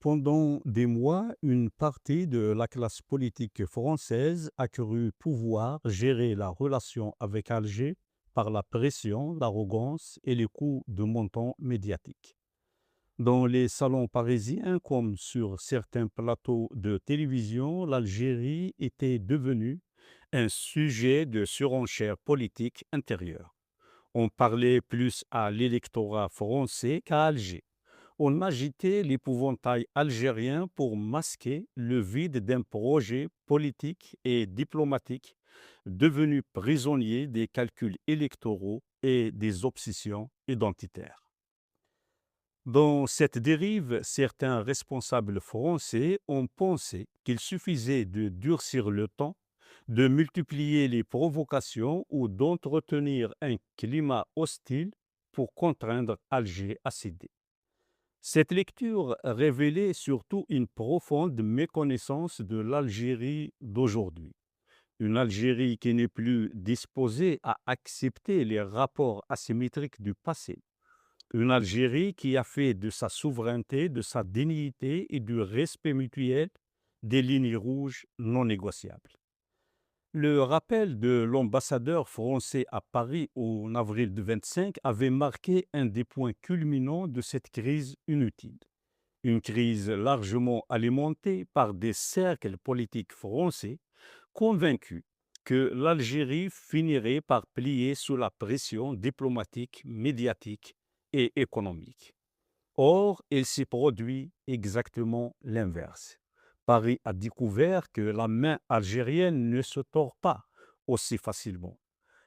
Pendant des mois, une partie de la classe politique française a cru pouvoir gérer la relation avec Alger par la pression, l'arrogance et les coups de menton médiatiques. Dans les salons parisiens comme sur certains plateaux de télévision, l'Algérie était devenue un sujet de surenchère politique intérieure. On parlait plus à l'électorat français qu'à Alger. On agitait l'épouvantail algérien pour masquer le vide d'un projet politique et diplomatique devenu prisonnier des calculs électoraux et des obsessions identitaires. Dans cette dérive, certains responsables français ont pensé qu'il suffisait de durcir le ton, de multiplier les provocations ou d'entretenir un climat hostile pour contraindre Alger à céder. Cette lecture révélait surtout une profonde méconnaissance de l'Algérie d'aujourd'hui. Une Algérie qui n'est plus disposée à accepter les rapports asymétriques du passé. Une Algérie qui a fait de sa souveraineté, de sa dignité et du respect mutuel des lignes rouges non négociables. Le rappel de l'ambassadeur français à Paris en avril 25 avait marqué un des points culminants de cette crise inutile. Une crise largement alimentée par des cercles politiques français convaincus que l'Algérie finirait par plier sous la pression diplomatique, médiatique et économique. Or, il s'est produit exactement l'inverse. Paris a découvert que la main algérienne ne se tord pas aussi facilement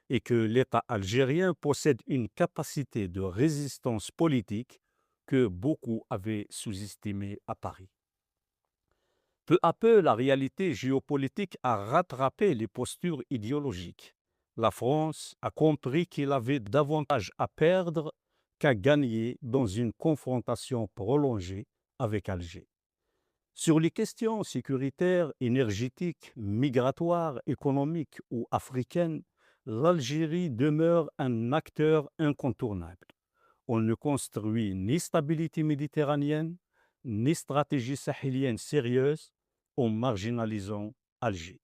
et que l'État algérien possède une capacité de résistance politique que beaucoup avaient sous-estimée à Paris. Peu à peu, la réalité géopolitique a rattrapé les postures idéologiques. La France a compris qu'il avait davantage à perdre qu'à gagner dans une confrontation prolongée avec Alger. Sur les questions sécuritaires, énergétiques, migratoires, économiques ou africaines, l'Algérie demeure un acteur incontournable. On ne construit ni stabilité méditerranéenne, ni stratégie sahélienne sérieuse en marginalisant Alger.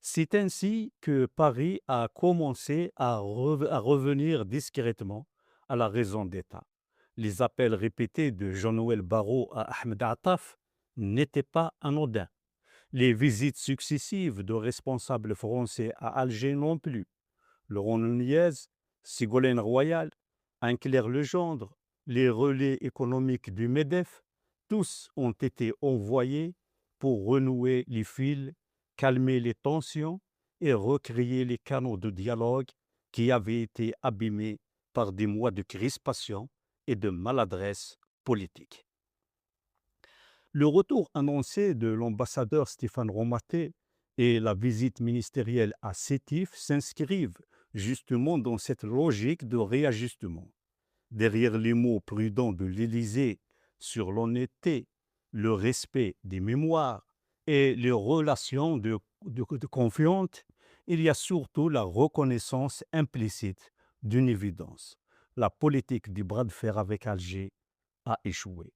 C'est ainsi que Paris a commencé à revenir discrètement à la raison d'État. Les appels répétés de Jean-Noël Barrot à Ahmed Attaf n'étaient pas anodins. Les visites successives de responsables français à Alger non plus. Laurent Nunez, Ségolène Royal, Anne-Claire Legendre, les relais économiques du MEDEF, tous ont été envoyés pour renouer les fils, calmer les tensions et recréer les canaux de dialogue qui avaient été abîmés par des mois de crispation et de maladresse politique. Le retour annoncé de l'ambassadeur Stéphane Romaté et la visite ministérielle à Sétif s'inscrivent justement dans cette logique de réajustement. Derrière les mots prudents de l'Élysée sur l'honnêteté, le respect des mémoires et les relations de confiance, il y a surtout la reconnaissance implicite d'une évidence. La politique du bras de fer avec Alger a échoué.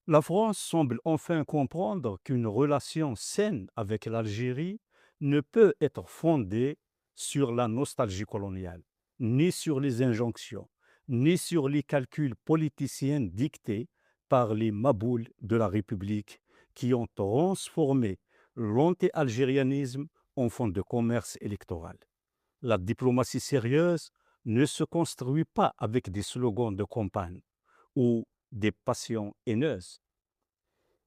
La France semble enfin comprendre qu'une relation saine avec l'Algérie ne peut être fondée sur la nostalgie coloniale, ni sur les injonctions, ni sur les calculs politiciens dictés par les maboules de la République qui ont transformé l'anti-algérianisme en fonds de commerce électoral. La diplomatie sérieuse ne se construit pas avec des slogans de campagne ou des passions haineuses.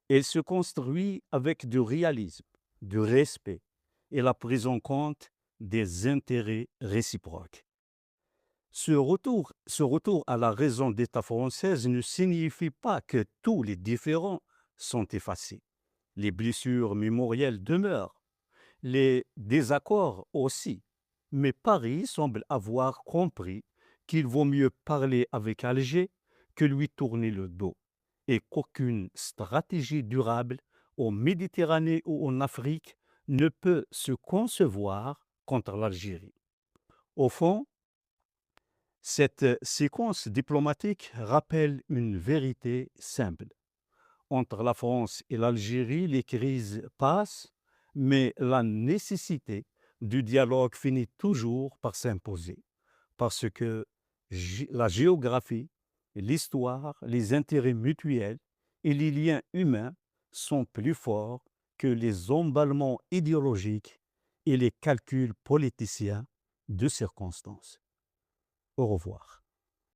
Elle se construit avec du réalisme, du respect et la prise en compte des intérêts réciproques. Ce retour à la raison d'État française ne signifie pas que tous les différends sont effacés. Les blessures mémorielles demeurent, les désaccords aussi. Mais Paris semble avoir compris qu'il vaut mieux parler avec Alger que lui tourner le dos et qu'aucune stratégie durable en Méditerranée ou en Afrique ne peut se concevoir contre l'Algérie. Au fond, cette séquence diplomatique rappelle une vérité simple. Entre la France et l'Algérie, les crises passent, mais la nécessité du dialogue finit toujours par s'imposer, parce que la géographie, l'histoire, les intérêts mutuels et les liens humains sont plus forts que les emballements idéologiques et les calculs politiciens de circonstances. Au revoir.